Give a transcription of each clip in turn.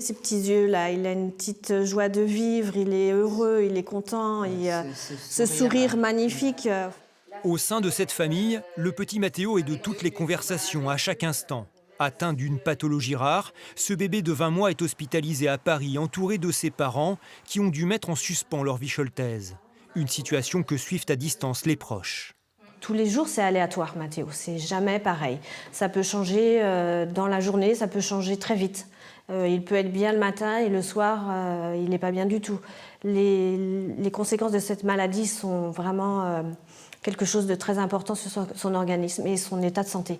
Ses petits yeux là, il a une petite joie de vivre, il est heureux, il est content, ce sourire magnifique. Au sein de cette famille, le petit Matteo est de toutes les conversations à chaque instant. Atteint d'une pathologie rare, ce bébé de 20 mois est hospitalisé à Paris, entouré de ses parents qui ont dû mettre en suspens leur vie choltaise. Une situation que suivent à distance les proches. Tous les jours, c'est aléatoire, Matteo, c'est jamais pareil. Ça peut changer dans la journée, ça peut changer très vite. Il peut être bien le matin et le soir, il n'est pas bien du tout. Les conséquences de cette maladie sont vraiment quelque chose de très important sur son organisme et son état de santé.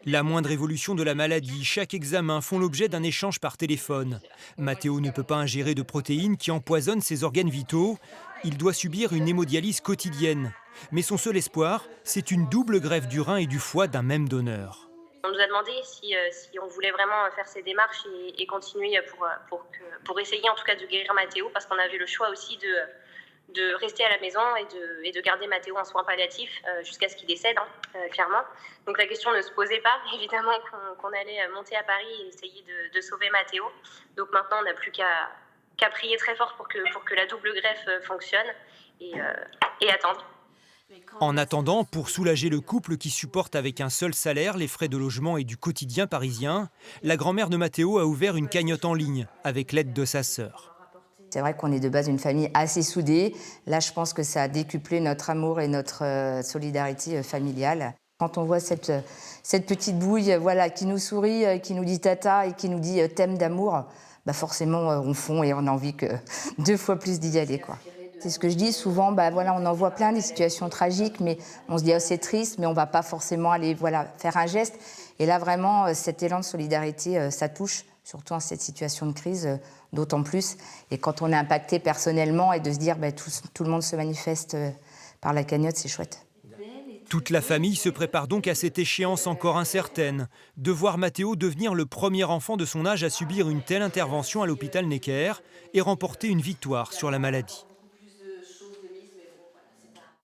La moindre évolution de la maladie, chaque examen font l'objet d'un échange par téléphone. Matteo ne peut pas ingérer de protéines qui empoisonnent ses organes vitaux. Il doit subir une hémodialyse quotidienne. Mais son seul espoir, c'est une double greffe du rein et du foie d'un même donneur. On nous a demandé si on voulait vraiment faire ces démarches et continuer pour essayer en tout cas de guérir Matteo, parce qu'on avait le choix aussi de rester à la maison et de garder Matteo en soins palliatifs jusqu'à ce qu'il décède, clairement. Donc la question ne se posait pas, évidemment, qu'on allait monter à Paris et essayer de sauver Matteo. Donc maintenant, on n'a plus qu'à prier très fort pour que la double greffe fonctionne et attendre. En attendant, pour soulager le couple qui supporte avec un seul salaire les frais de logement et du quotidien parisien, la grand-mère de Matteo a ouvert une cagnotte en ligne avec l'aide de sa sœur. C'est vrai qu'on est de base une famille assez soudée. Là, je pense que ça a décuplé notre amour et notre solidarité familiale. Quand on voit cette petite bouille qui nous sourit, qui nous dit tata et qui nous dit thème d'amour, forcément on fond et on a envie que 2 fois plus d'y aller, quoi. C'est ce que je dis souvent, on en voit plein des situations tragiques, mais on se dit c'est triste, mais on ne va pas forcément aller faire un geste. Et là, vraiment, cet élan de solidarité, ça touche, surtout en cette situation de crise, d'autant plus. Et quand on est impacté personnellement et de se dire tout le monde se manifeste par la cagnotte, c'est chouette. Toute la famille se prépare donc à cette échéance encore incertaine, de voir Matteo devenir le premier enfant de son âge à subir une telle intervention à l'hôpital Necker et remporter une victoire sur la maladie.